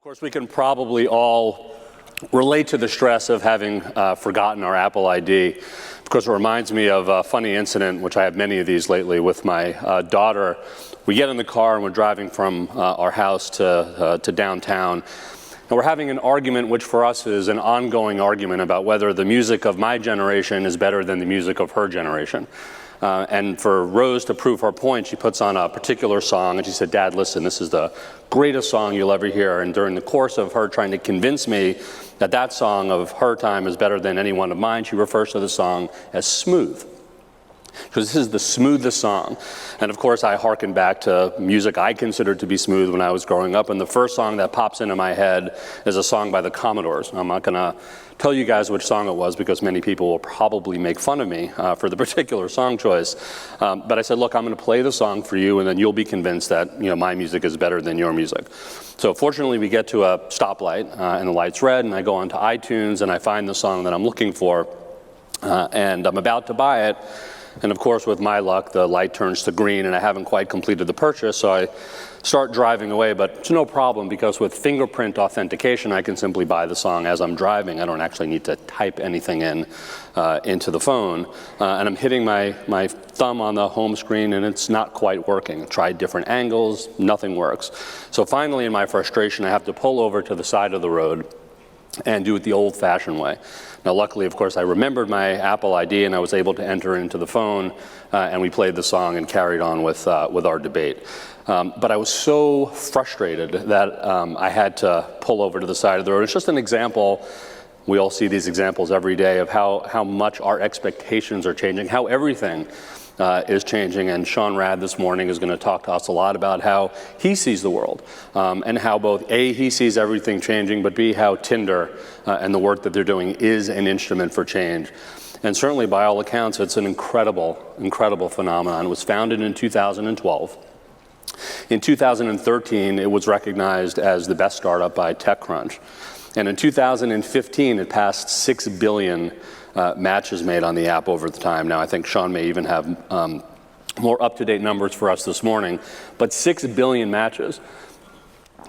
course, we can probably all relate to the stress of having forgotten our Apple ID. Of course, it reminds me of a funny incident, which I have many of these lately, with my daughter. We get in the car and we're driving from our house to downtown. And we're having an argument, which for us is an ongoing argument about whether the music of my generation is better than the music of her generation. And for Rose to prove her point, she puts on a particular song and she said, "Dad, listen, this is the greatest song you'll ever hear." And during the course of her trying to convince me that that song of her time is better than any one of mine, she refers to the song as smooth. Because this is the smoothest song. And of course, I hearken back to music I considered to be smooth when I was growing up. And the first song that pops into my head is a song by the Commodores. I'm not going to tell you guys which song it was because many people will probably make fun of me for the particular song choice. But I said, look, I'm going to play the song for you, and then you'll be convinced that my music is better than your music. So fortunately, we get to a stoplight, and the light's red, and I go onto iTunes, and I find the song that I'm looking for, and I'm about to buy it. And of course, with my luck, the light turns to green and I haven't quite completed the purchase, so I start driving away, but it's no problem because with fingerprint authentication, I can simply buy the song as I'm driving. I don't actually need to type anything into the phone. And I'm hitting my thumb on the home screen and it's not quite working. I tried different angles, nothing works. So finally, in my frustration, I have to pull over to the side of the road and do it the old-fashioned way. Now, luckily, of course, I remembered my Apple ID and I was able to enter into the phone and we played the song and carried on with our debate. But I was so frustrated that I had to pull over to the side of the road. It's just an example. We all see these examples every day of how much our expectations are changing, how everything is changing. And Sean Rad this morning is going to talk to us a lot about how he sees the world and how both A, he sees everything changing, but B, how Tinder and the work that they're doing is an instrument for change. And certainly by all accounts, it's an incredible, incredible phenomenon. It was founded in 2012. In 2013, it was recognized as the best startup by TechCrunch. And in 2015, it passed 6 billion matches made on the app over the time. Now, I think Sean may even have more up-to-date numbers for us this morning, but 6 billion matches.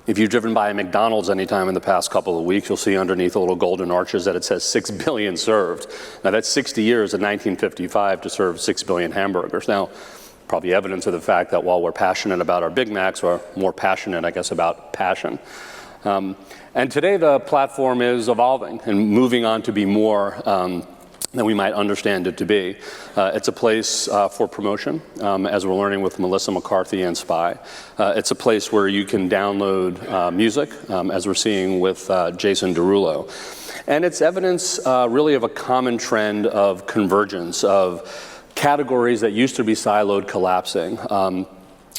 If you've driven by a McDonald's anytime in the past couple of weeks, you'll see underneath the little golden arches that it says 6 billion served. Now, that's 60 years in 1955 to serve 6 billion hamburgers. Now, probably evidence of the fact that while we're passionate about our Big Macs, we're more passionate, I guess, about passion. And today the platform is evolving and moving on to be more than we might understand it to be. It's a place for promotion, as we're learning with Melissa McCarthy and Spy. It's a place where you can download music, as we're seeing with Jason Derulo. And it's evidence really of a common trend of convergence, of categories that used to be siloed collapsing.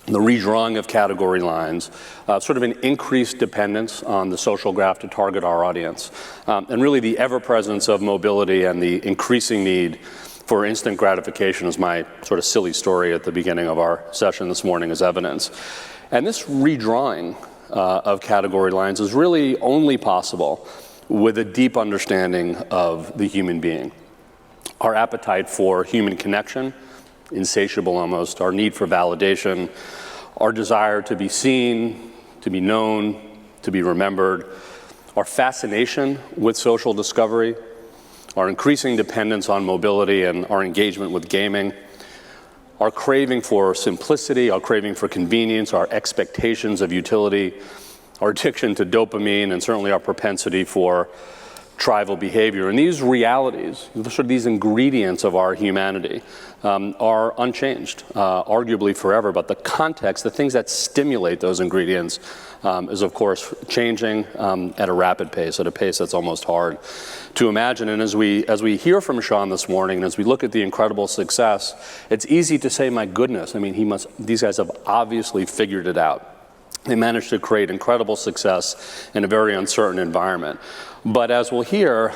The redrawing of category lines, sort of an increased dependence on the social graph to target our audience, and really the ever-presence of mobility and the increasing need for instant gratification, as my sort of silly story at the beginning of our session this morning is evidence. And this redrawing of category lines is really only possible with a deep understanding of the human being. Our appetite for human connection, insatiable almost, our need for validation, our desire to be seen, to be known, to be remembered, our fascination with social discovery, our increasing dependence on mobility and our engagement with gaming, our craving for simplicity, our craving for convenience, our expectations of utility, our addiction to dopamine, and certainly our propensity for tribal behavior. And these realities, sort of these ingredients of our humanity, are unchanged, arguably forever, but the context, the things that stimulate those ingredients is of course changing at a rapid pace, at a pace that's almost hard to imagine. And as we hear from Sean this morning, and as we look at the incredible success, it's easy to say, my goodness, I mean, these guys have obviously figured it out. They managed to create incredible success in a very uncertain environment. But as we'll hear,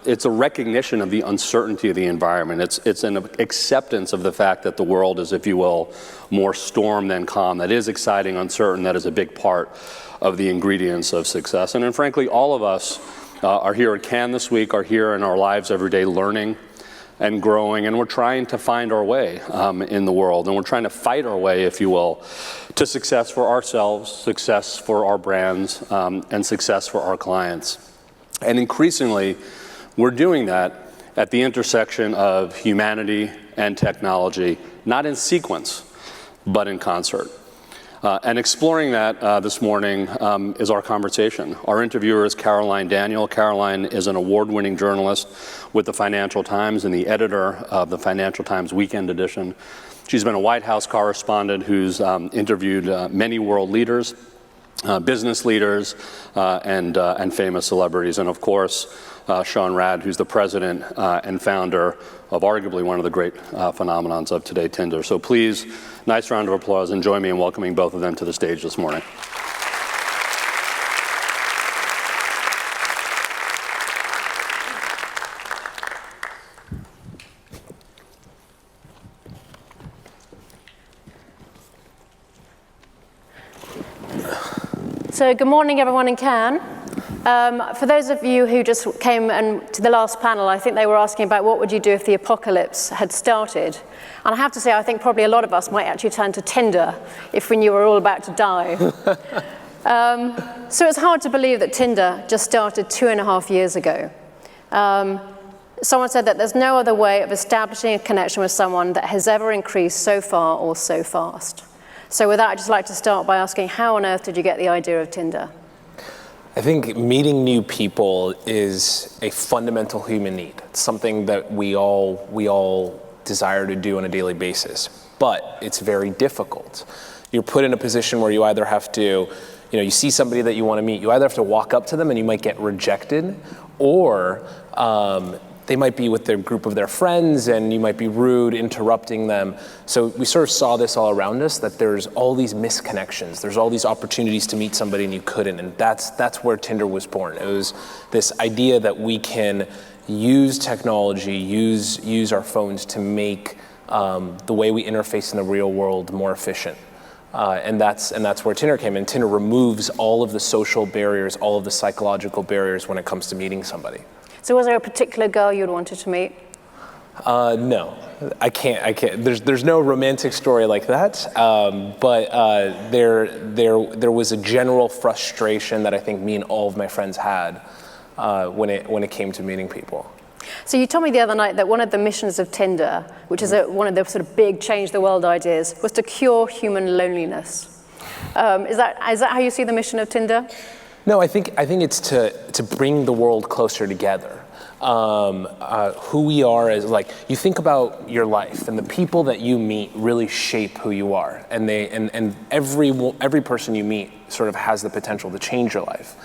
it's a recognition of the uncertainty of the environment. It's an acceptance of the fact that the world is, if you will, more storm than calm. That is exciting, uncertain. That is a big part of the ingredients of success. And then frankly, all of us are here at Cannes this week, are here in our lives every day learning, and growing, and we're trying to find our way in the world, and we're trying to fight our way, if you will, to success for ourselves, success for our brands, and success for our clients. And increasingly, we're doing that at the intersection of humanity and technology, not in sequence, but in concert. And exploring that this morning is our conversation. Our interviewer is Caroline Daniel. Caroline is an award-winning journalist with the Financial Times and the editor of the Financial Times Weekend Edition. She's been a White House correspondent who's interviewed many world leaders, business leaders, and famous celebrities. And of course, Sean Rad, who's the president and founder of arguably one of the great phenomenons of today, Tinder. So please, nice round of applause, and join me in welcoming both of them to the stage this morning. So good morning, everyone in Cannes. For those of you who just came to the last panel, I think they were asking about what would you do if the apocalypse had started. And I have to say, I think probably a lot of us might actually turn to Tinder if we knew we were all about to die. So it's hard to believe that Tinder just started 2.5 years ago. Someone said that there's no other way of establishing a connection with someone that has ever increased so far or so fast. So with that, I'd just like to start by asking, how on earth did you get the idea of Tinder? I think meeting new people is a fundamental human need. It's something that we all desire to do on a daily basis, but it's very difficult. You're put in a position where you either have to, you see somebody that you want to meet, you either have to walk up to them and you might get rejected, or they might be with their group of their friends and you might be rude, interrupting them. So we sort of saw this all around us, that there's all these misconnections. There's all these opportunities to meet somebody and you couldn't. And that's where Tinder was born. It was this idea that we can use technology, use our phones to make the way we interface in the real world more efficient. And that's where Tinder came in. Tinder removes all of the social barriers, all of the psychological barriers when it comes to meeting somebody. So was there a particular girl you'd wanted to meet? No, I can't. There's no romantic story like that. But there was a general frustration that I think me and all of my friends had when it came to meeting people. So you told me the other night that one of the missions of Tinder, which is one of the sort of big change the world ideas, was to cure human loneliness. Is that how you see the mission of Tinder? No, I think it's to bring the world closer together. Who we are as, you think about your life, and the people that you meet really shape who you are, and every person you meet sort of has the potential to change your life.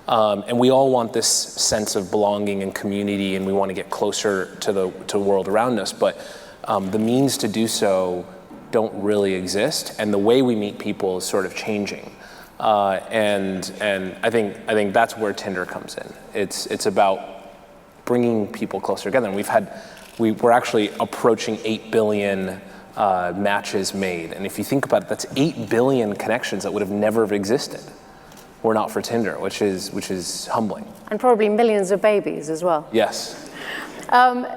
And we all want this sense of belonging and community, and we want to get closer to the world around us. But the means to do so don't really exist, and the way we meet people is sort of changing. And I think that's where Tinder comes in. It's about bringing people closer together. And we're actually approaching 8 billion matches made. And if you think about it, that's 8 billion connections that would have never existed were not for Tinder, which is humbling. And probably millions of babies as well. Yes.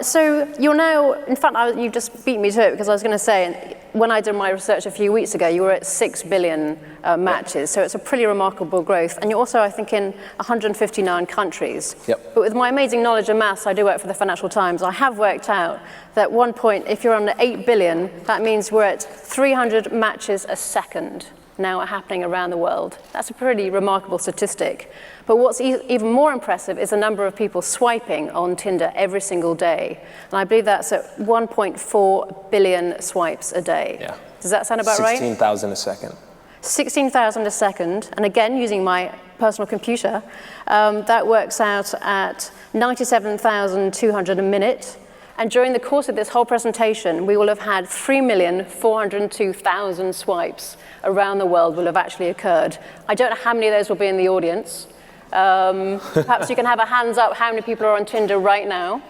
So you're now, in fact, you just beat me to it, because I was going to say, when I did my research a few weeks ago, you were at 6 billion matches. So it's a pretty remarkable growth. And you're also, I think, in 159 countries. Yep. But with my amazing knowledge of maths, I do work for the Financial Times, I have worked out that at one point, if you're on 8 billion, that means we're at 300 matches a second now happening around the world. That's a pretty remarkable statistic. But what's even more impressive is the number of people swiping on Tinder every single day. And I believe that's at 1.4 billion swipes a day. Yeah. Does that sound about right? 16,000 a second. 16,000 a second. And again, using my personal computer, that works out at 97,200 a minute. And during the course of this whole presentation, we will have had 3,402,000 swipes around the world will have actually occurred. I don't know how many of those will be in the audience. Perhaps you can have a hands up how many people are on Tinder right now.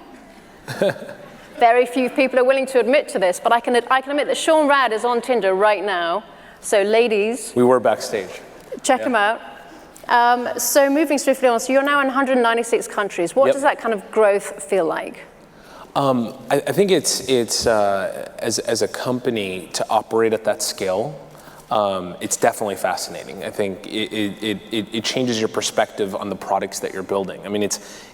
Very few people are willing to admit to this, but I can admit that Sean Rad is on Tinder right now. So ladies. We were backstage. Check him out. So moving swiftly on, so you're now in 196 countries. What does that kind of growth feel like? I think it's as a company to operate at that scale, it's definitely fascinating. I think it changes your perspective on the products that you're building. I mean,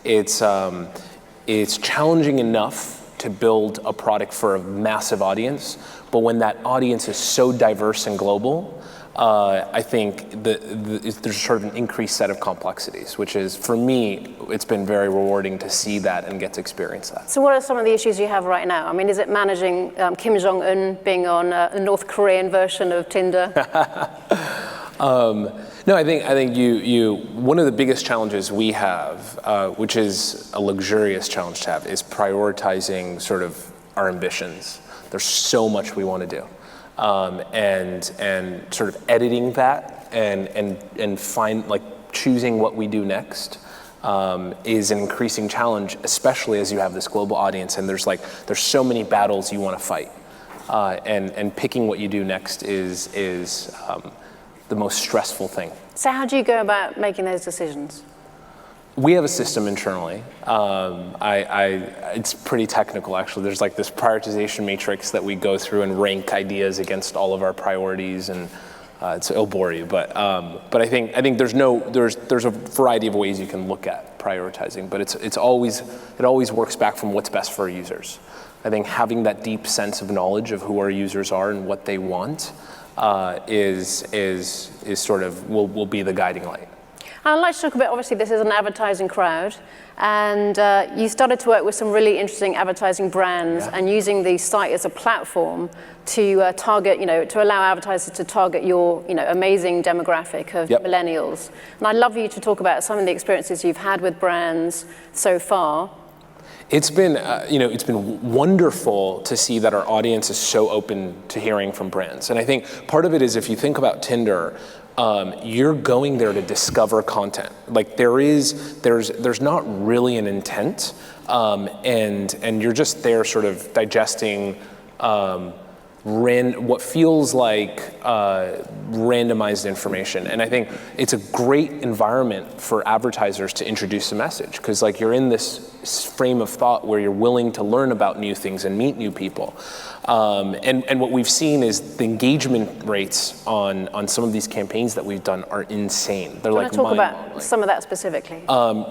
it's challenging enough to build a product for a massive audience, but when that audience is so diverse and global, I think there's sort of an increased set of complexities, which is, for me, it's been very rewarding to see that and get to experience that. So what are some of the issues you have right now? I mean, is it managing Kim Jong-un being on the North Korean version of Tinder? No, I think you one of the biggest challenges we have, which is a luxurious challenge to have, is prioritizing sort of our ambitions. There's so much we want to do. And sort of editing that and choosing what we do next is an increasing challenge, especially as you have this global audience and there's so many battles you want to fight, and picking what you do next is the most stressful thing. So how do you go about making those decisions? We have a system internally. It's pretty technical, actually. There's like this prioritization matrix that we go through and rank ideas against all of our priorities, and it'll bore you. But I think there's a variety of ways you can look at prioritizing, but it always works back from what's best for our users. I think having that deep sense of knowledge of who our users are and what they want is sort of will be the guiding light. I'd like to talk about, obviously, this is an advertising crowd, and you started to work with some really interesting advertising brands, and using the site as a platform to target, to allow advertisers to target your, amazing demographic of millennials. And I'd love you to talk about some of the experiences you've had with brands so far. It's been, it's been wonderful to see that our audience is so open to hearing from brands. And I think part of it is, if you think about Tinder, you're going there to discover content. Like there's not really an intent, and you're just there sort of digesting what feels like randomized information. And I think it's a great environment for advertisers to introduce a message, because like you're in this frame of thought where you're willing to learn about new things and meet new people. And what we've seen is the engagement rates on some of these campaigns that we've done are insane. They're like mind-boggling. Talk about some of that specifically. One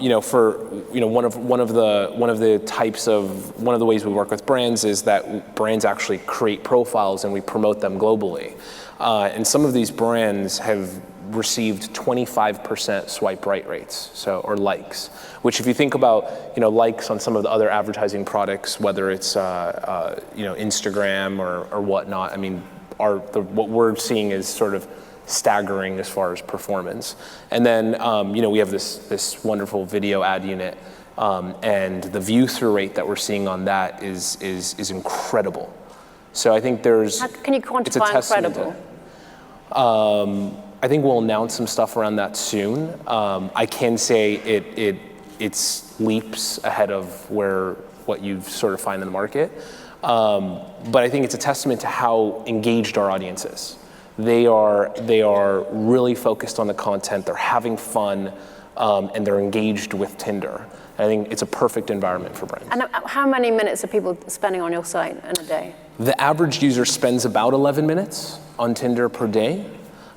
of the ways we work with brands is that brands actually create profiles and we promote them globally. And some of these brands have received 25% swipe right rates, or likes, which, if you think about likes on some of the other advertising products, whether it's Instagram or whatnot, I mean, what we're seeing is sort of staggering as far as performance. And then we have this wonderful video ad unit, and the view through rate that we're seeing on that is incredible. So I think can you quantify incredible? I think we'll announce some stuff around that soon. I can say it's leaps ahead of what you sort of find in the market. But I think it's a testament to how engaged our audience is. They are really focused on the content, they're having fun, and they're engaged with Tinder. I think it's a perfect environment for brands. And how many minutes are people spending on your site in a day? The average user spends about 11 minutes on Tinder per day.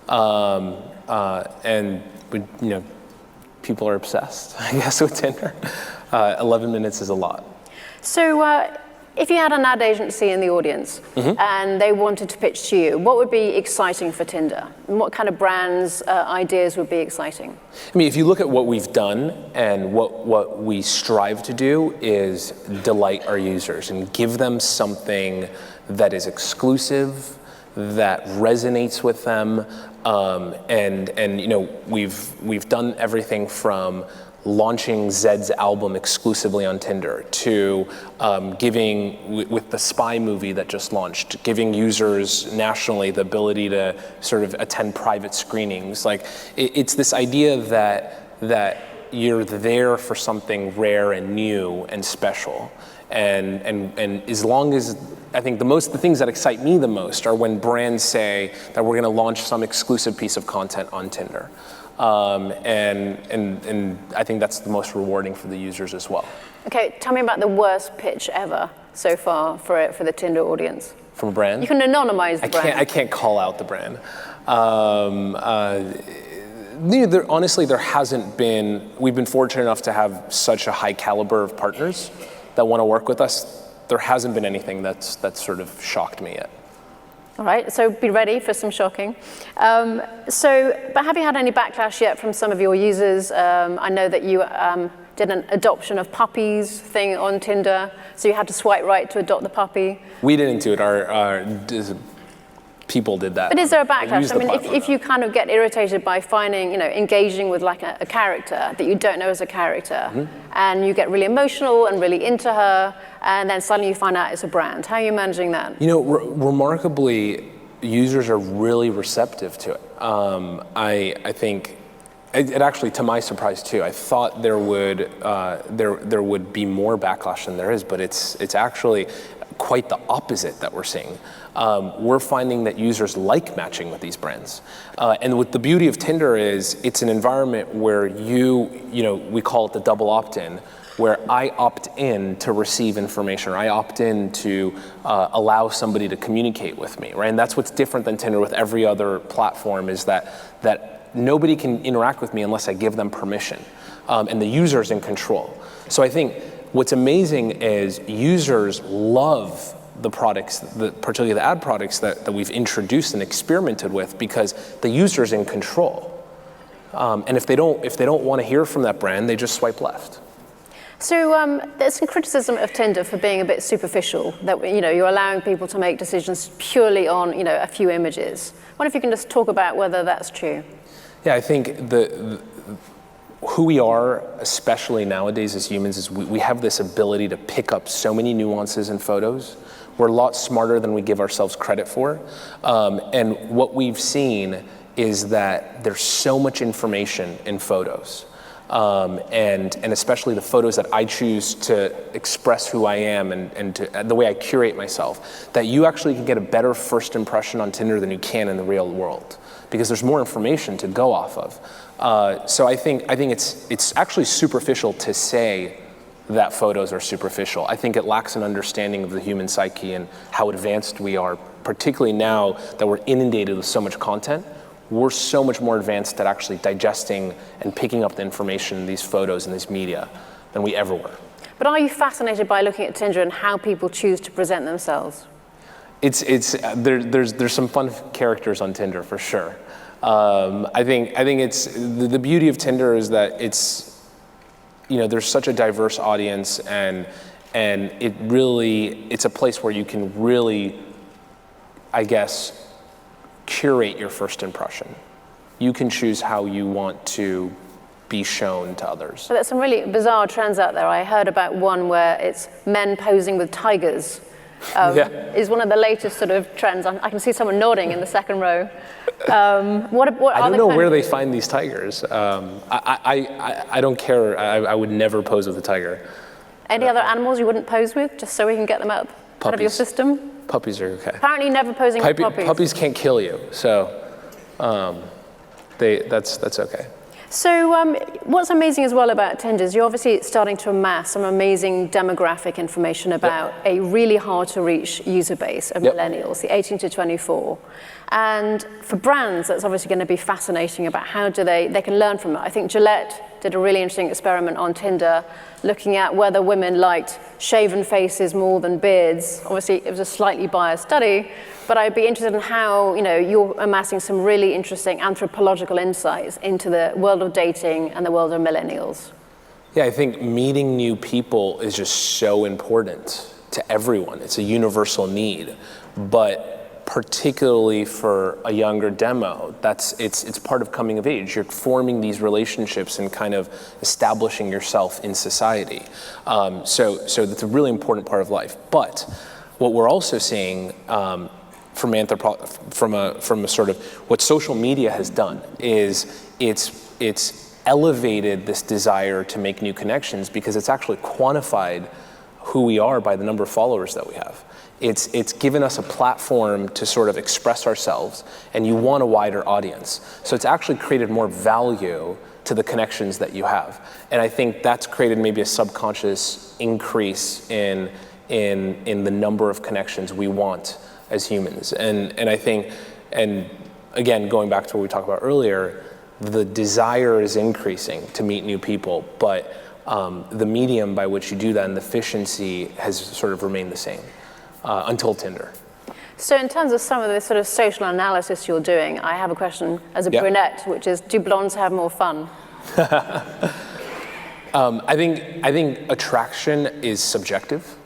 And people are obsessed, I guess, with Tinder. 11 minutes is a lot. So if you had an ad agency in the audience, and they wanted to pitch to you, what would be exciting for Tinder? And what kind of brands, ideas would be exciting? I mean, if you look at what we've done and what we strive to do is delight our users and give them something that is exclusive, that resonates with them, and we've done everything from launching Zed's album exclusively on Tinder to giving, with the Spy movie that just launched, giving users nationally the ability to sort of attend private screenings. Like it's this idea that you're there for something rare and new and special. And as long as, I think the things that excite me the most are when brands say that we're going to launch some exclusive piece of content on Tinder. And I think that's the most rewarding for the users as well. Okay, tell me about the worst pitch ever so far for the Tinder audience. From a brand? You can anonymize the brand. I can't call out the brand. Honestly, there hasn't been, we've been fortunate enough to have such a high caliber of partners that want to work with us. There hasn't been anything that's sort of shocked me yet. All right, so be ready for some shocking. But have you had any backlash yet from some of your users? I know that you did an adoption of puppies thing on Tinder, so you had to swipe right to adopt the puppy. We didn't do it, our people did that. But is there a backlash? I mean, if you kind of get irritated by finding, engaging with like a character that you don't know as a character, and you get really emotional and really into her, and then suddenly you find out it's a brand. How are you managing that? Remarkably, users are really receptive to it. I think, it actually, to my surprise too, I thought there would be more backlash than there is, but it's actually quite the opposite that we're seeing. We're finding that users like matching with these brands. And what the beauty of Tinder is, it's an environment where we call it the double opt-in, where I opt in to receive information, or I opt in to allow somebody to communicate with me, right? And that's what's different than Tinder with every other platform, is that nobody can interact with me unless I give them permission, and the user's in control. So I think what's amazing is users love the products, particularly the ad products that we've introduced and experimented with, because the user's in control. And if they don't want to hear from that brand, they just swipe left. So there's some criticism of Tinder for being a bit superficial, that you're allowing people to make decisions purely on a few images. I wonder if you can just talk about whether that's true. Yeah, I think who we are, especially nowadays as humans, is we have this ability to pick up so many nuances in photos. We're a lot smarter than we give ourselves credit for. And what we've seen is that there's so much information in photos. And especially the photos that I choose to express who I am and the way I curate myself, that you actually can get a better first impression on Tinder than you can in the real world, because there's more information to go off of. So I think it's actually superficial to say that photos are superficial. I think it lacks an understanding of the human psyche and how advanced we are, particularly now that we're inundated with so much content. We're so much more advanced at actually digesting and picking up the information in these photos and this media than we ever were. But are you fascinated by looking at Tinder and how people choose to present themselves? There's some fun characters on Tinder for sure. I think it's the beauty of Tinder is that there's such a diverse audience, and it's a place where you can really, I guess, curate your first impression. You can choose how you want to be shown to others. So there's some really bizarre trends out there. I heard about one where it's men posing with tigers. Is one of the latest sort of trends. I can see someone nodding in the second row. I don't know where they find these tigers. I don't care. I would never pose with a tiger. Any other animals you wouldn't pose with, just so we can get them out of your system? Puppies are okay. Apparently never posing with puppies. Puppies can't kill you, so that's okay. So what's amazing as well about Tinder is you're obviously starting to amass some amazing demographic information about a really hard to reach user base of millennials, the 18 to 24. And for brands, that's obviously going to be fascinating about how they can learn from it. I think Gillette did a really interesting experiment on Tinder looking at whether women liked shaven faces more than beards. Obviously, it was a slightly biased study, but I'd be interested in how you're amassing some really interesting anthropological insights into the world of dating and the world of millennials. Yeah, I think meeting new people is just so important to everyone. It's a universal need, but particularly for a younger demo, it's part of coming of age. You're forming these relationships and kind of establishing yourself in society. So that's a really important part of life. But what we're also seeing from a sort of what social media has done is it's elevated this desire to make new connections, because it's actually quantified who we are by the number of followers that we have. It's given us a platform to sort of express ourselves, and you want a wider audience. So it's actually created more value to the connections that you have. And I think that's created maybe a subconscious increase in the number of connections we want as humans. And I think, and again, going back to what we talked about earlier, the desire is increasing to meet new people, but the medium by which you do that and the efficiency has sort of remained the same until Tinder. So in terms of some of the sort of social analysis you're doing, I have a question as a brunette, which is, do blondes have more fun? I think attraction is subjective.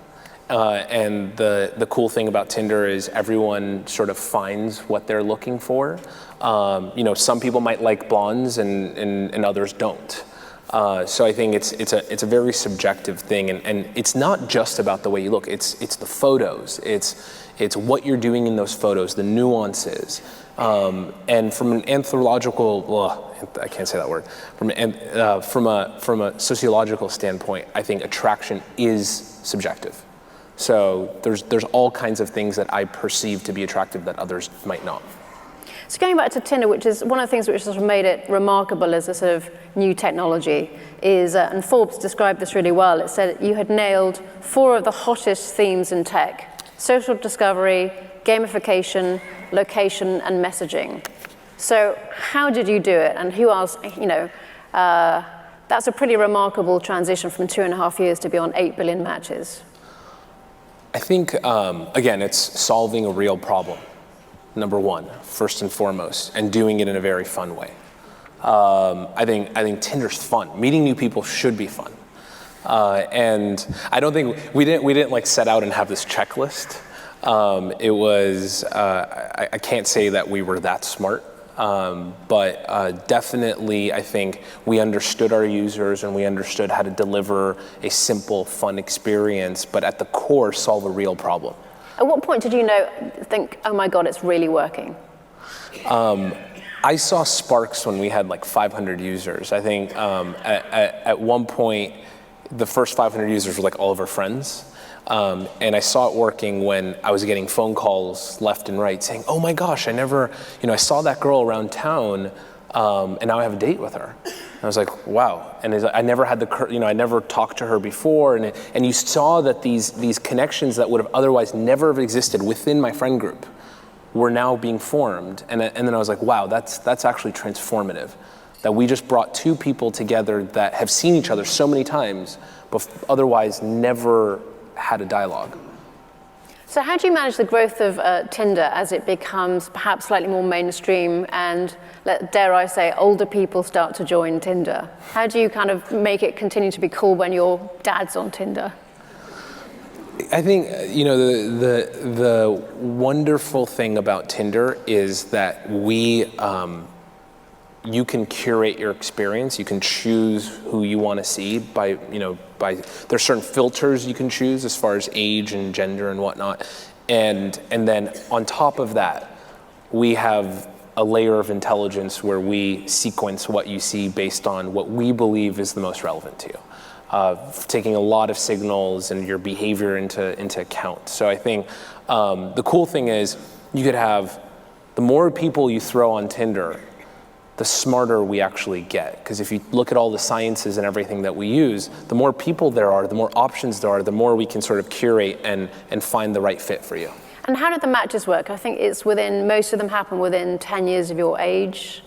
And the cool thing about Tinder is everyone sort of finds what they're looking for. Some people might like blondes and others don't. So I think it's a very subjective thing, and it's not just about the way you look. It's the photos. It's what you're doing in those photos, the nuances. And from an anthropological, I can't say that word. From a sociological standpoint, I think attraction is subjective. So there's all kinds of things that I perceive to be attractive that others might not. So going back to Tinder, which is one of the things which sort of made it remarkable as a sort of new technology, is, and Forbes described this really well, it said you had nailed 4 of the hottest themes in tech: social discovery, gamification, location, and messaging. So how did you do it, and who else, that's a pretty remarkable transition from 2.5 years to be on 8 billion matches. I think, again, it's solving a real problem. Number one, first and foremost, and doing it in a very fun way. I think Tinder's fun. Meeting new people should be fun, and I don't think we didn't like set out and have this checklist. It was I can't say that we were that smart, but definitely I think we understood our users and we understood how to deliver a simple, fun experience, but at the core solve a real problem. At what point did you think, oh my God, it's really working? I saw sparks when we had like 500 users. I think at one point, the first 500 users were like all of our friends. And I saw it working when I was getting phone calls left and right saying, oh my gosh, I saw that girl around town, and now I have a date with her. And I was like, wow. And I never had I never talked to her before. And you saw that these connections that would have otherwise never have existed within my friend group were now being formed. And then I was like, wow, that's actually transformative. That we just brought 2 people together that have seen each other so many times, but otherwise never had a dialogue. So how do you manage the growth of Tinder as it becomes perhaps slightly more mainstream and, dare I say, older people start to join Tinder? How do you kind of make it continue to be cool when your dad's on Tinder? I think, the wonderful thing about Tinder is that you can curate your experience. You can choose who you want to see by there's certain filters you can choose as far as age and gender and whatnot. And then on top of that, we have a layer of intelligence where we sequence what you see based on what we believe is the most relevant to you. Taking a lot of signals and your behavior into account. So I think the cool thing is you could have, the more people you throw on Tinder, the smarter we actually get. Because if you look at all the sciences and everything that we use, the more people there are, the more options there are, the more we can sort of curate and find the right fit for you. And how do the matches work? I think most of them happen within 10 years of your age.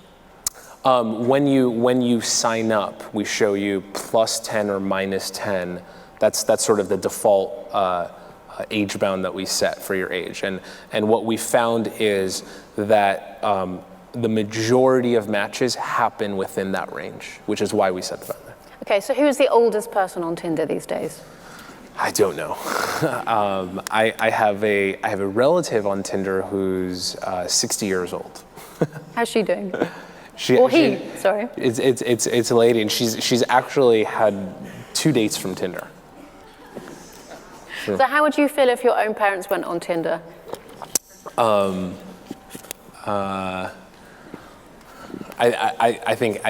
When you sign up, we show you +10 or -10. That's sort of the default age bound that we set for your age. And what we found is that the majority of matches happen within that range, which is why we set the bound there. Okay, so who's the oldest person on Tinder these days? I don't know. I have a relative on Tinder who's 60 years old. How's she doing? Sorry. It's a lady, and she's actually had 2 dates from Tinder. So how would you feel if your own parents went on Tinder? I think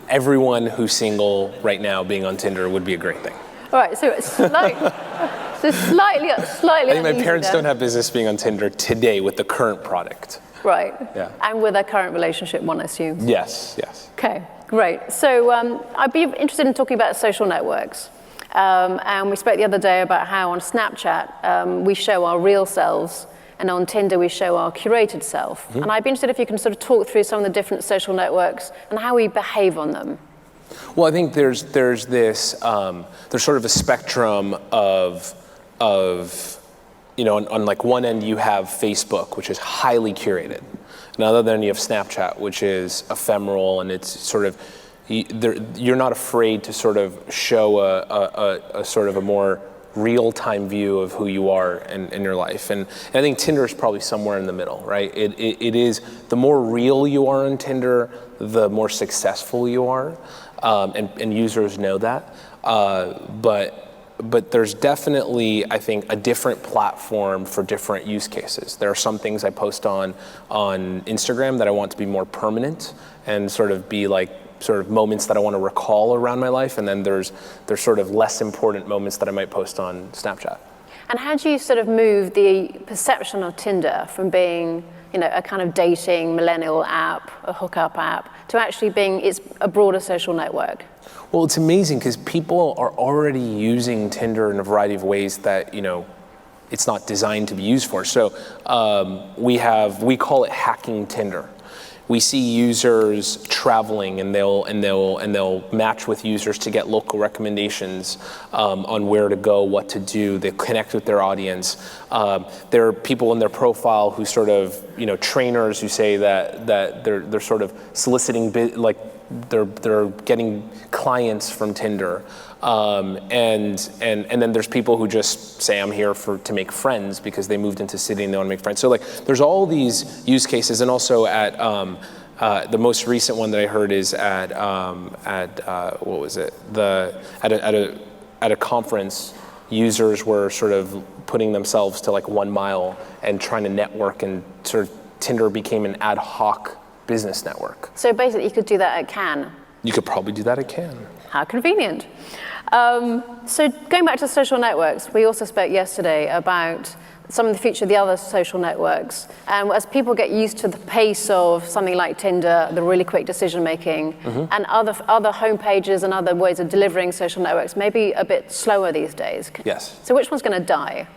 everyone who's single right now being on Tinder would be a great thing. right, so it's slightly I think my uneasy parents there. don't have business being on Tinder today with the current product. Right. Yeah. And with a current relationship, one, I assume. Yes, yes. Okay, great. So I'd be interested in talking about social networks. And we spoke the other day about how on Snapchat we show our real selves, and on Tinder we show our curated self. Mm-hmm. And I'd be interested if you can sort of talk through some of the different social networks and how we behave on them. Well, I think there's this there's sort of a spectrum of you know, on like one end you have Facebook, which is highly curated. On the other end you have Snapchat, which is ephemeral, and it's sort of, you're not afraid to sort of show a sort of a more real-time view of who you are in your life. And I think Tinder is probably somewhere in the middle, right? It is, the more real you are on Tinder, the more successful you are, and users know that. But there's definitely, I think, a different platform for different use cases. There are some things I post on Instagram that I want to be more permanent and sort of be like sort of moments that I want to recall around my life, and then there's sort of less important moments that I might post on Snapchat. And how do you sort of move the perception of Tinder from being, you know, a kind of dating millennial app, a hookup app, to actually being it's a broader social network? Well, it's amazing because people are already using Tinder in a variety of ways that, you know, it's not designed to be used for. So we call it hacking Tinder. We see users traveling, and they'll match with users to get local recommendations on where to go, what to do. They connect with their audience. There are people in their profile who sort of, you know, trainers who say that they're sort of soliciting, like they're getting clients from Tinder. And then there's people who just say, I'm here to make friends because they moved into city and they want to make friends. So like there's all these use cases, and also at the most recent one that I heard is at what was it? At a conference, users were sort of putting themselves to like 1 mile and trying to network, and sort of Tinder became an ad hoc business network. So basically you could do that at Cannes. You could probably do that at Cannes. How convenient. So going back to social networks, we also spoke yesterday about some of the future of the other social networks. And as people get used to the pace of something like Tinder, the really quick decision making, mm-hmm. and other homepages and other ways of delivering social networks, maybe a bit slower these days. Yes. So which one's going to die?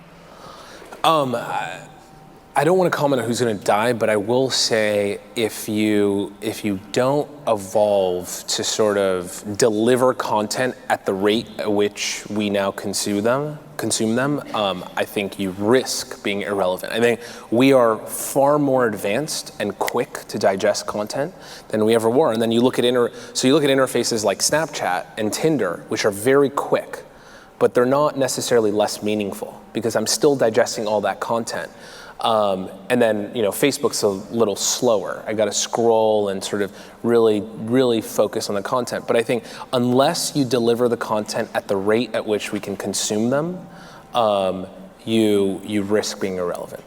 I don't want to comment on who's going to die, but I will say if you don't evolve to sort of deliver content at the rate at which we now consume them, I think you risk being irrelevant. I think we are far more advanced and quick to digest content than we ever were. And then you look at interfaces like Snapchat and Tinder, which are very quick, but they're not necessarily less meaningful because I'm still digesting all that content. And then, you know, Facebook's a little slower. I got to scroll and sort of really, really focus on the content. But I think unless you deliver the content at the rate at which we can consume them, you risk being irrelevant.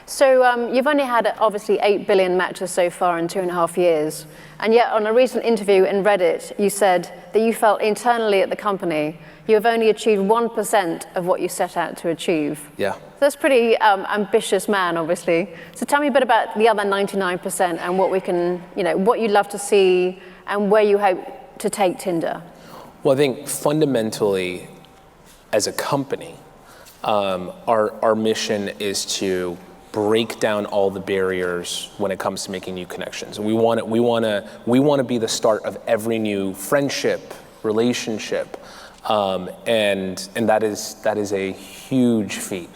So you've only had obviously 8 billion matches so far in 2.5 years. And yet on a recent interview in Reddit, you said that you felt internally at the company you have only achieved 1% of what you set out to achieve. Yeah. So that's pretty ambitious man, obviously. So tell me a bit about the other 99% and what we can, you know, what you'd love to see and where you hope to take Tinder. Well, I think fundamentally, as a company, our mission is to break down all the barriers when it comes to making new connections. We want to be the start of every new friendship, relationship. And that is a huge feat,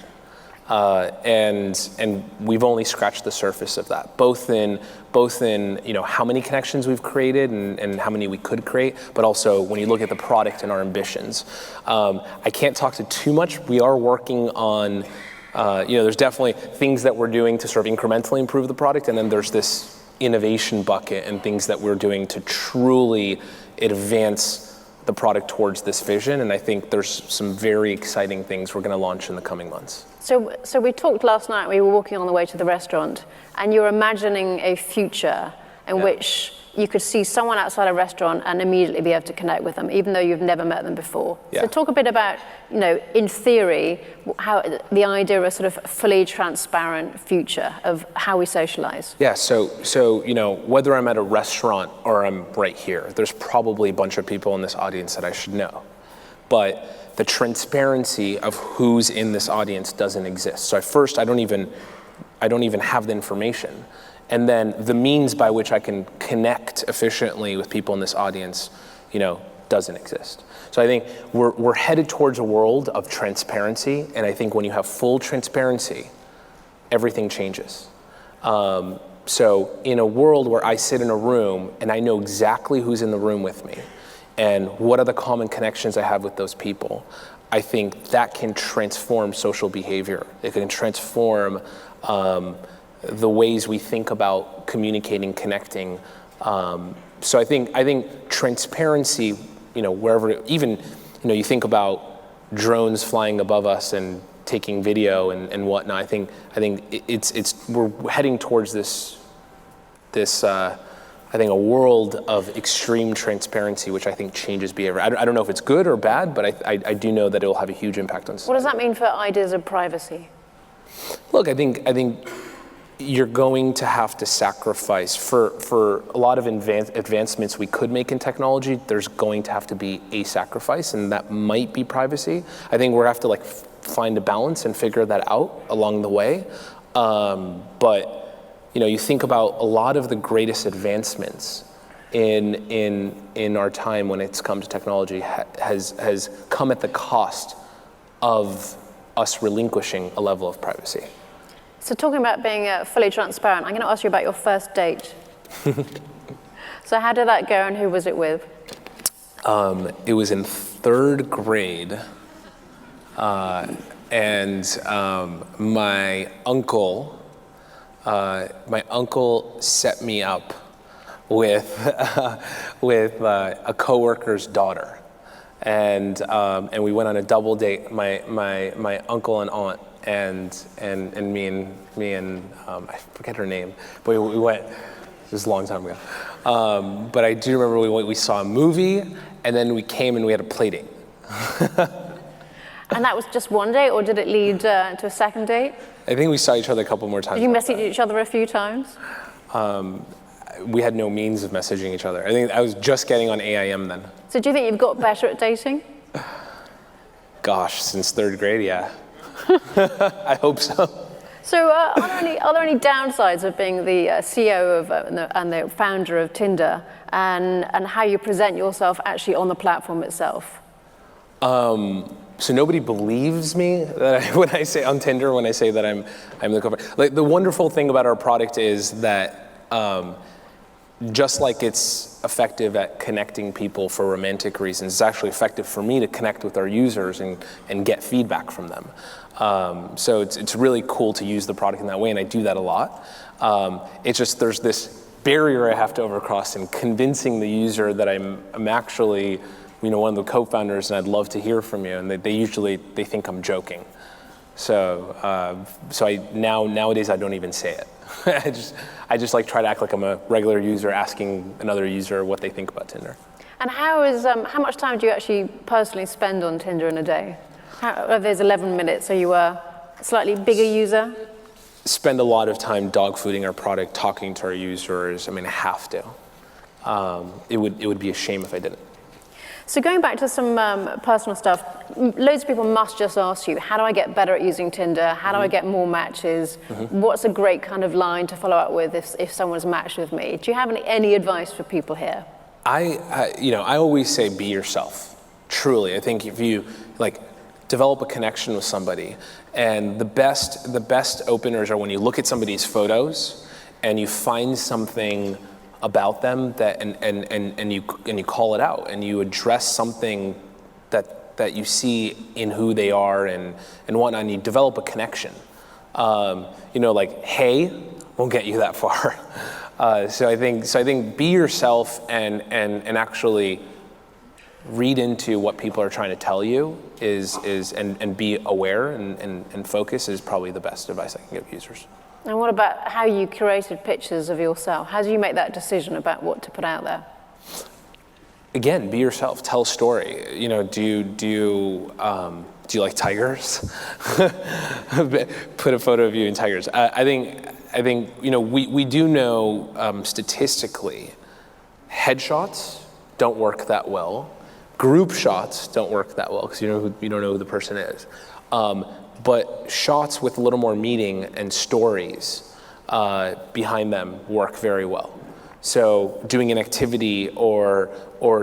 and we've only scratched the surface of that. Both in you know how many connections we've created and how many we could create, but also when you look at the product and our ambitions. I can't talk to too much. We are working on you know, there's definitely things that we're doing to sort of incrementally improve the product, and then there's this innovation bucket and things that we're doing to truly advance the product towards this vision, and I think there's some very exciting things we're going to launch in the coming months. So we talked last night, we were walking on the way to the restaurant, and you're imagining a future in which you could see someone outside a restaurant and immediately be able to connect with them, even though you've never met them before. Yeah. So talk a bit about, in theory, how the idea of a sort of fully transparent future of how we socialize. Yeah, so whether I'm at a restaurant or I'm right here, there's probably a bunch of people in this audience that I should know. But the transparency of who's in this audience doesn't exist. So at first, I don't even have the information. And then the means by which I can connect efficiently with people in this audience, doesn't exist. So I think we're headed towards a world of transparency, and I think when you have full transparency, everything changes. So in a world where I sit in a room and I know exactly who's in the room with me, and what are the common connections I have with those people, I think that can transform social behavior. It can transform the ways we think about communicating, connecting. So I think transparency, wherever, even, you think about drones flying above us and taking video and whatnot. I think we're heading towards this I think a world of extreme transparency, which I think changes behavior. I don't know if it's good or bad, but I do know that it will have a huge impact on society. What does that mean for ideas of privacy? Look, I think you're going to have to sacrifice for a lot of advancements we could make in technology. There's going to have to be a sacrifice, and that might be privacy. I think we're going to have to find a balance and figure that out along the way. But you think about a lot of the greatest advancements in our time when it's come to technology has come at the cost of us relinquishing a level of privacy. So talking about being fully transparent, I'm going to ask you about your first date. So how did that go, and who was it with? It was in 3rd grade, and my uncle set me up with a coworker's daughter, and we went on a double date. My uncle and aunt and me and I forget her name, but we went. This was a long time ago, but I do remember we saw a movie, and then we came and we had a play date. And that was just one date, or did it lead to a second date? I think we saw each other a couple more times. Did you message each other a few times? We had no means of messaging each other. I think I was just getting on AIM then. So do you think you've got better at dating? Gosh, since 3rd grade, yeah. I hope so. So are there any downsides of being the CEO of and the founder of Tinder, and how you present yourself actually on the platform itself? So nobody believes me that when I say on Tinder, when I say that I'm the co-founder. The wonderful thing about our product is that just like it's effective at connecting people for romantic reasons, it's actually effective for me to connect with our users and get feedback from them. So it's really cool to use the product in that way, and I do that a lot. It's just there's this barrier I have to overcross in convincing the user that I'm actually one of the co-founders, and I'd love to hear from you. And they usually think I'm joking. So nowadays I don't even say it. I just try to act like I'm a regular user asking another user what they think about Tinder. And how much time do you actually personally spend on Tinder in a day? There's 11 minutes. Are you a slightly bigger user? Spend a lot of time dog fooding our product, talking to our users. I mean, I have to. It would be a shame if I didn't. So going back to some personal stuff, loads of people must just ask you, how do I get better at using Tinder? How do I get more matches? What's a great kind of line to follow up with if someone's matched with me? Do you have any advice for people here? I always say be yourself. Truly, I think if you develop a connection with somebody, and the best openers are when you look at somebody's photos and you find something about them that and you call it out, and you address something that you see in who they are and whatnot, and you develop a connection. Hey won't get you that far. So I think be yourself and actually read into what people are trying to tell you and be aware and focus is probably the best advice I can give users. And what about how you curated pictures of yourself? How do you make that decision about what to put out there? Again, be yourself. Tell a story. You know, do you like tigers? Put a photo of you in tigers. I think you know we do know statistically, headshots don't work that well. Group shots don't work that well because you don't know who the person is. But shots with a little more meaning and stories behind them work very well. So doing an activity or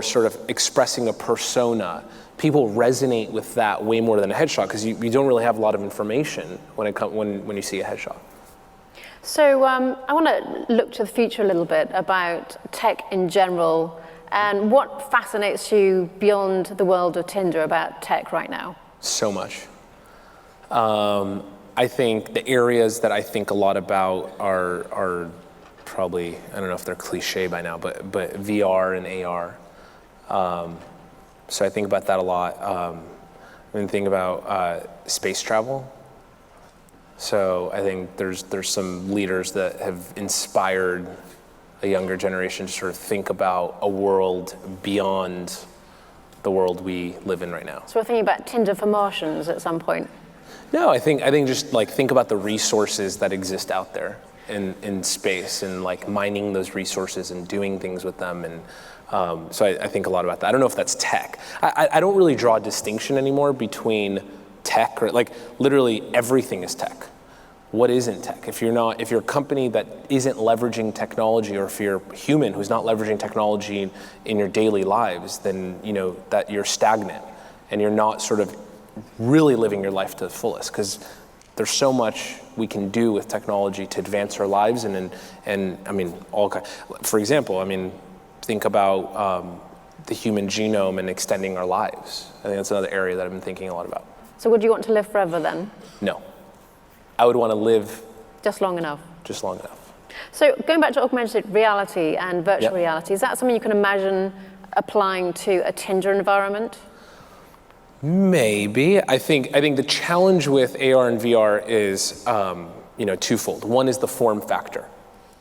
sort of expressing a persona, people resonate with that way more than a headshot because you don't really have a lot of information when you see a headshot. So I want to look to the future a little bit about tech in general and what fascinates you beyond the world of Tinder about tech right now? So much. I think the areas that I think a lot about are probably, I don't know if they're cliche by now, but VR and AR. So I think about that a lot. I think about space travel. So I think there's some leaders that have inspired a younger generation to sort of think about a world beyond the world we live in right now. So we're thinking about Tinder for Martians at some point. No, I think just like think about the resources that exist out there in space and like mining those resources and doing things with them. And so I think a lot about that. I don't know if that's tech. I don't really draw a distinction anymore between tech or like literally everything is tech. What isn't tech? If you're a company that isn't leveraging technology, or if you're a human who's not leveraging technology in your daily lives, then you know that you're stagnant and you're not sort of really living your life to the fullest, because there's so much we can do with technology to advance our lives and I mean for example, I mean think about the human genome and extending our lives. I think that's another area that I've been thinking a lot about. So would you want to live forever then? No. I would want to live just long enough. Just long enough. So going back to augmented reality and virtual reality, is that something you can imagine applying to a Tinder environment? Maybe. I think the challenge with AR and VR is twofold. One is the form factor.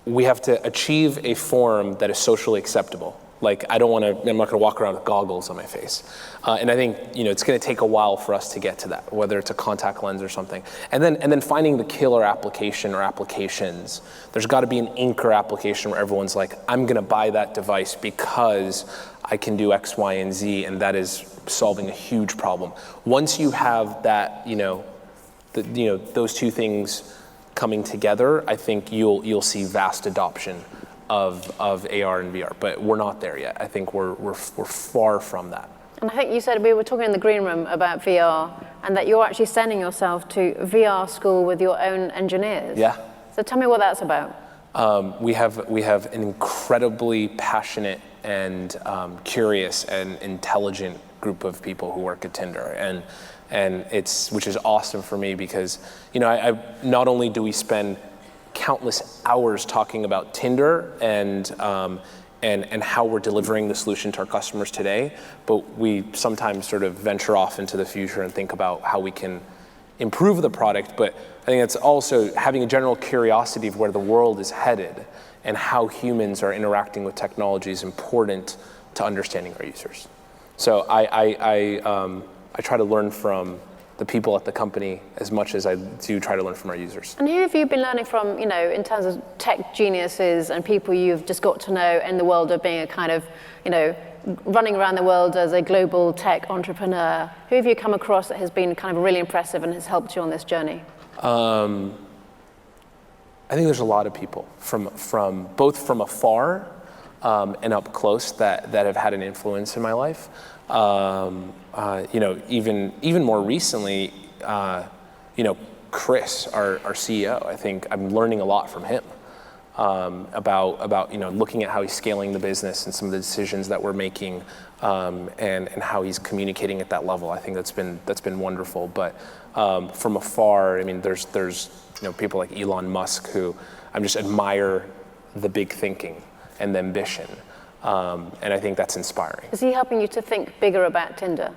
We have to achieve a form that is socially acceptable. Like I'm not going to walk around with goggles on my face. And I think it's going to take a while for us to get to that, whether it's a contact lens or something. And then finding the killer application or applications. There's got to be an anchor application where everyone's like, I'm going to buy that device because I can do X, Y, and Z, and that is solving a huge problem. Once you have that, those two things coming together, I think you'll see vast adoption of AR and VR, but we're not there yet. I think we're far from that. And I think you said, we were talking in the green room about VR, and that you're actually sending yourself to VR school with your own engineers. Yeah. So tell me what that's about. We have an incredibly passionate and curious and intelligent group of people who work at Tinder, and which is awesome for me because I not only do we spend countless hours talking about Tinder and how we're delivering the solution to our customers today, but we sometimes sort of venture off into the future and think about how we can improve the product. But I think it's also having a general curiosity of where the world is headed and how humans are interacting with technology is important to understanding our users. So I try to learn from the people at the company as much as I do try to learn from our users. And who have you been learning from, in terms of tech geniuses and people you've just got to know in the world of being a kind of, running around the world as a global tech entrepreneur? Who have you come across that has been kind of really impressive and has helped you on this journey? I think there's a lot of people from both from afar and up close that have had an influence in my life. Even more recently, Chris, our CEO, I think I'm learning a lot from him about looking at how he's scaling the business and some of the decisions that we're making, and how he's communicating at that level. I think that's been wonderful. But from afar, I mean, there's people like Elon Musk who I just admire the big thinking and the ambition. And I think that's inspiring. Is he helping you to think bigger about Tinder?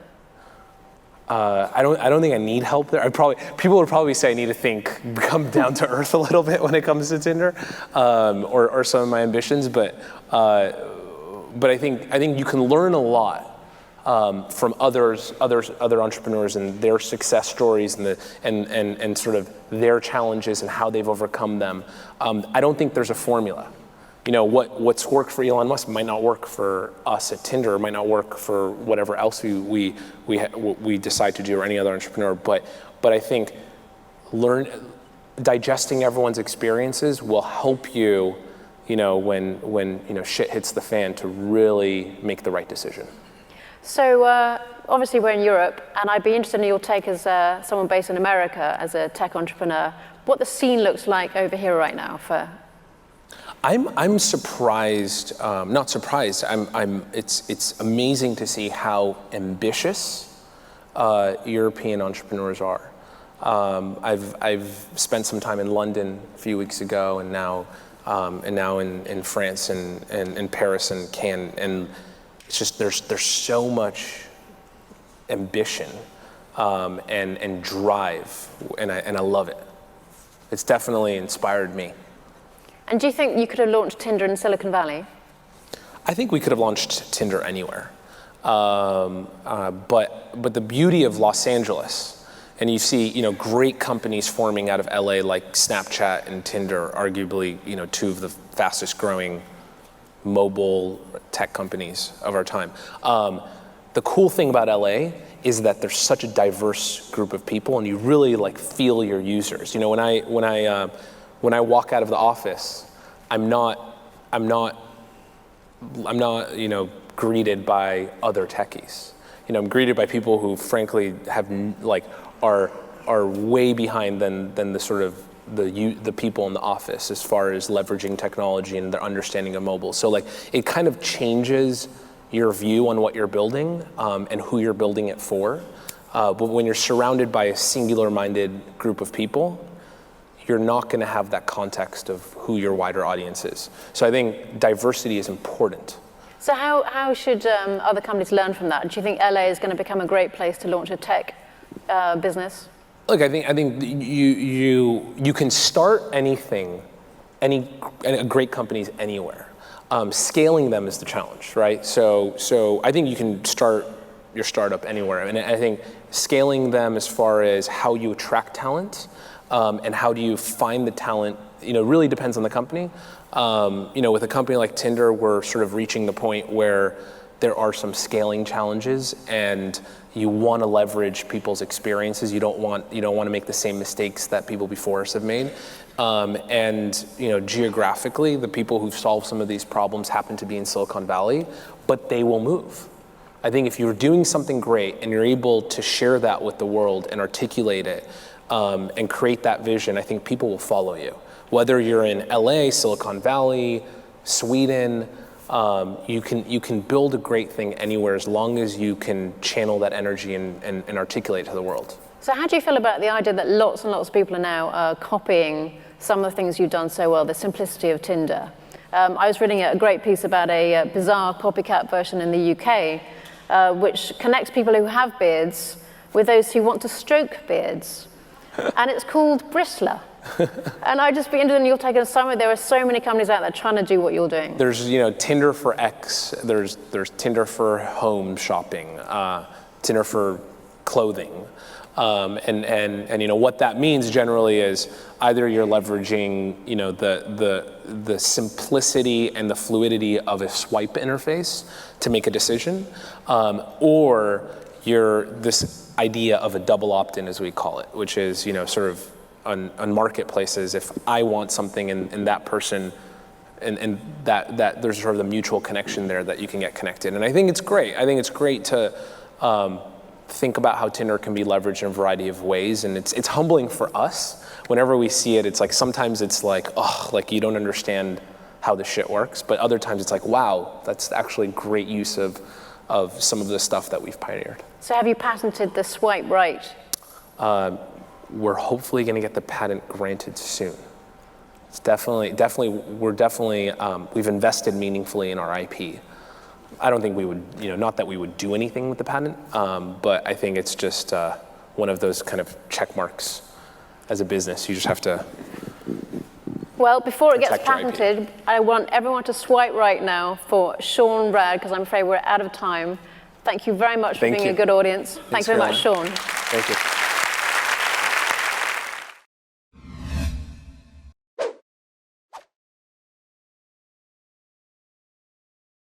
I don't think I need help there. People would probably say I need to come down to earth a little bit when it comes to Tinder, or some of my ambitions. But I think you can learn a lot from other entrepreneurs and their success stories and sort of their challenges and how they've overcome them. I don't think there's a formula. What's worked for Elon Musk might not work for us at Tinder, might not work for whatever else we decide to do, or any other entrepreneur. But I think digesting everyone's experiences will help you, when shit hits the fan, to really make the right decision. So obviously we're in Europe, and I'd be interested in your take as someone based in America, as a tech entrepreneur, what the scene looks like over here right now for. I'm surprised, not surprised. It's amazing to see how ambitious European entrepreneurs are. I've spent some time in London a few weeks ago, and now in France and in Paris and Cannes, and it's just there's so much ambition and drive, and I love it. It's definitely inspired me. And do you think you could have launched Tinder in Silicon Valley? I think we could have launched Tinder anywhere. But the beauty of Los Angeles, and you see, great companies forming out of LA like Snapchat and Tinder, arguably, two of the fastest growing mobile tech companies of our time. The cool thing about LA is that there's such a diverse group of people, and you really feel your users. When I walk out of the office, I'm not greeted by other techies. I'm greeted by people who frankly are way behind than the sort of the people in the office as far as leveraging technology and their understanding of mobile. So it kind of changes your view on what you're building and who you're building it for. But when you're surrounded by a singular-minded group of people, you're not going to have that context of who your wider audience is. So I think diversity is important. So how should other companies learn from that? Do you think LA is going to become a great place to launch a tech business? Look, I think you can start anything, any great companies anywhere. Scaling them is the challenge, right? So I think you can start your startup anywhere, and I think scaling them as far as how you attract talent and how do you find the talent, really depends on the company. With a company like Tinder, we're sort of reaching the point where there are some scaling challenges, and you want to leverage people's experiences. You don't want to make the same mistakes that people before us have made. Geographically, the people who've solved some of these problems happen to be in Silicon Valley, but they will move. I think if you're doing something great and you're able to share that with the world and articulate it and create that vision, I think people will follow you. Whether you're in LA, Silicon Valley, Sweden, you can build a great thing anywhere as long as you can channel that energy and articulate it to the world. So how do you feel about the idea that lots and lots of people are now copying some of the things you've done so well, the simplicity of Tinder? I was reading a great piece about a bizarre copycat version in the UK, which connects people who have beards with those who want to stroke beards. And it's called Bristler. And I'd just be interested in your take on some of it. There are so many companies out there trying to do what you're doing. There's Tinder for X, there's Tinder for home shopping, Tinder for clothing. And what that means generally is either you're leveraging the simplicity and the fluidity of a swipe interface to make a decision, or you're this idea of a double opt-in, as we call it, which is sort of on marketplaces, if I want something and that person and that there's sort of the mutual connection there that you can get connected. And I think it's great. I think it's great to think about how Tinder can be leveraged in a variety of ways, and it's humbling for us. Whenever we see it, it's sometimes it's you don't understand how this shit works, but other times it's wow, that's actually great use of some of the stuff that we've pioneered. So have you patented the swipe right? We're hopefully going to get the patent granted soon. It's definitely we've invested meaningfully in our IP. I don't think we would, not that we would do anything with the patent, but I think it's just one of those kind of check marks as a business. You just have to. Well, before it gets protect your IP. patented, I want everyone to swipe right now for Sean Rad, because I'm afraid we're out of time. Thank you very much for Thank being you. a good audience. Thank Thanks you very for much, Sean. Thank you.